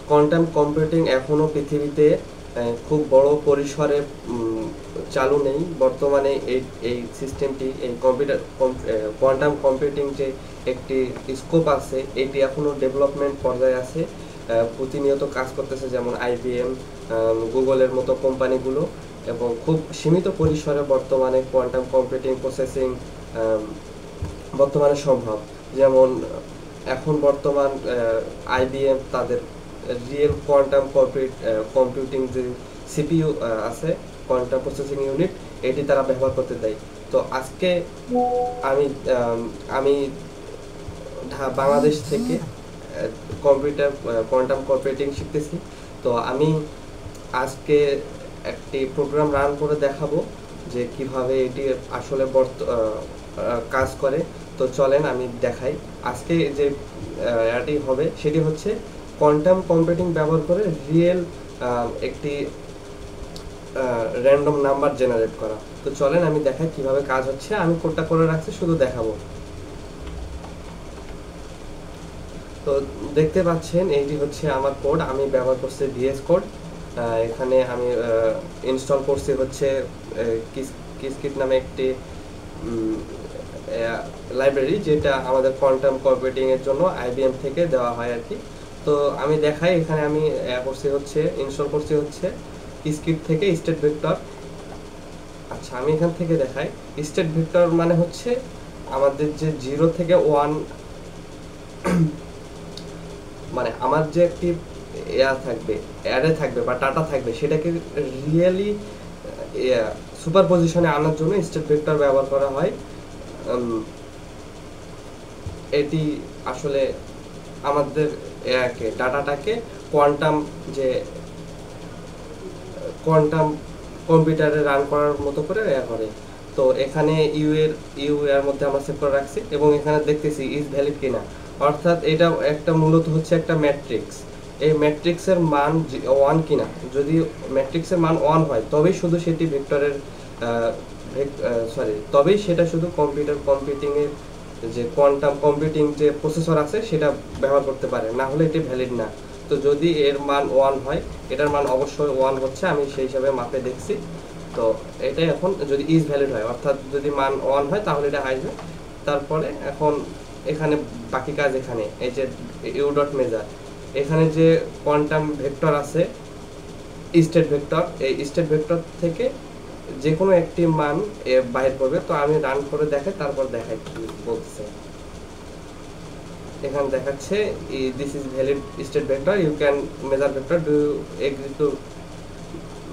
Quantum computing এখনও পৃথিবীতে খুব বড় পরিসরে চালু নেই বর্তমানে। এই সিস্টেমটি, এই কোয়ান্টাম কম্পিউটিং যে একটি স্কোপ আছে, এটি এখনও ডেভেলপমেন্ট পর্যায়ে আছে। প্রতিনিয়ত কাজ করতেছে যেমন IBM, গুগলের মতো কোম্পানিগুলো, এবং খুব সীমিত পরিসরে বর্তমানে কোয়ান্টাম কম্পিউটিং প্রসেসিং বর্তমানে সম্ভব। যেমন এখন বর্তমান IBM তাদের রিয়েল কোয়ান্টাম কম্পিউটিং যে CPU আছে, কোয়ান্টাম প্রসেসিং ইউনিট, এটি তারা ব্যবহার করতে দেয়। তো আজকে আমি আমি বাংলাদেশ থেকে কোয়ান্টাম কম্পিউটিং শিখতেছি। তো আমি আজকে একটি প্রোগ্রাম রান করে দেখাবো যে কিভাবে এটি আসলে কাজ করে। তো চলেন আমি দেখাই। আজকে যে এটি হবে সেটি হচ্ছে কোয়ান্টাম কম্পিউটিং ব্যবহার করে রিয়েল একটি র্যান্ডম নাম্বার জেনারেট করা। তো চলেন আমি দেখাই কিভাবে কাজ হচ্ছে। আমি কোডটা করে রাখছি, শুধু দেখাবো। তো দেখতে পাচ্ছেন এইটি হচ্ছে আমার কোড। আমি ব্যবহার করছি VS কোড। এখানে আমি ইনস্টল করছি হচ্ছে কিসকিট নামে একটি লাইব্রেরি, যেটা আমাদের কোয়ান্টাম কম্পিউটিং এর জন্য IBM থেকে দেওয়া হয় আর কি। তো আমি দেখাই, এখানে আমি ইনস্টল করছি হচ্ছে কিসকিট থেকে স্টেট ভেক্টর। আচ্ছা, আমি এখান থেকে দেখাই। স্টেট ভেক্টর মানে হচ্ছে আমাদের যে 0 থেকে 1, মানে আমার যে একটি অ্যারে থাকবে বা ডাটা থাকবে, সেটাকে রিয়েলি সুপারপজিশনে আনার জন্য স্টেট ভেক্টর ব্যবহার করা হয়। এটি আসলে আমাদের ডাটাটাকে কোয়ান্টাম কম্পিউটারে রান করার মতো করে করে। তো এখানে ইউ এর মধ্যে আমরা সেভ করে রাখছি, এবং এখানে দেখতেছি ইজ ভ্যালিড কিনা। অর্থাৎ এটা মূলত হচ্ছে একটা ম্যাট্রিক্স। এই ম্যাট্রিক্সের মান 1 কিনা। যদি ম্যাট্রিক্সের মান 1 হয়, তবেই শুধু সেটি তবেই সেটা শুধু কম্পিউটিং এর যে কোয়ান্টাম কম্পিউটিং যে প্রসেসর আছে সেটা ব্যবহার করতে পারে, না হলে এটি ভ্যালিড না। তো যদি এর মান 1 হয়, এটার মান অবশ্যই 1 হচ্ছে, আমি সেই হিসাবে মাপে দেখছি। তো এটাই এখন যদি ইজ ভ্যালিড হয়, অর্থাৎ যদি মান 1 হয় তাহলে এটা আসবে। তারপরে এখন এখানে বাকি কাজ, এখানে এই যে u.measure, এখানে যে কোয়ান্টাম ভেক্টর আছে স্টেট ভেক্টর, এই স্টেট ভেক্টর থেকে যে কোনো একটি মান বাইর করবে। তো আমি রান করে দেখাই, তারপর দেখাই কি বলছে। এখানে দেখাচ্ছে this is valid state vector, you can measure vector, do you agree to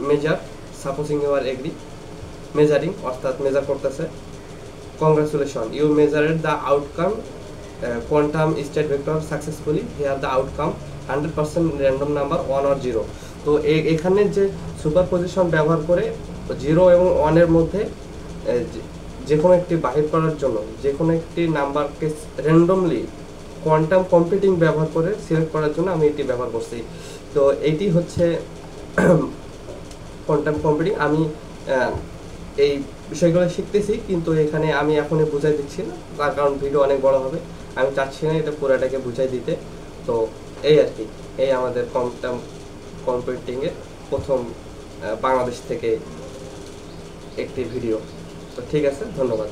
measure, supposing you are agree. Measuring অর্থাৎ মেজার করতেছে। Congratulation, you measured the outcome quantum state vector successfully, here the outcome 100% random number 1 or 0। তো এখানে যে superposition ব্যবহার করে 0 এবং 1 এর মধ্যে যে কোনো একটি বাহির করার জন্য, যে কোনো একটি নাম্বারকে র্যান্ডমলি কোয়ান্টাম কম্পিউটিং ব্যবহার করে সিলেক্ট করার জন্য আমি এটি ব্যবহার করছি। তো এইটি হচ্ছে কোয়ান্টাম কম্পিউটিং। আমি এই বিষয়গুলো শিখতেছি, কিন্তু এখানে আমি এখনই বুঝাই দিচ্ছি না, তার কারণ ভিডিও অনেক বড় হবে। আমি চাচ্ছি না এটা পুরাটাকে বুঝাই দিতে। তো এই আর কি, এই আমাদের কোয়ান্টাম কম্পিউটিংয়ের প্রথম বাংলাদেশ থেকে একটি ভিডিও। তো ঠিক আছে, ধন্যবাদ।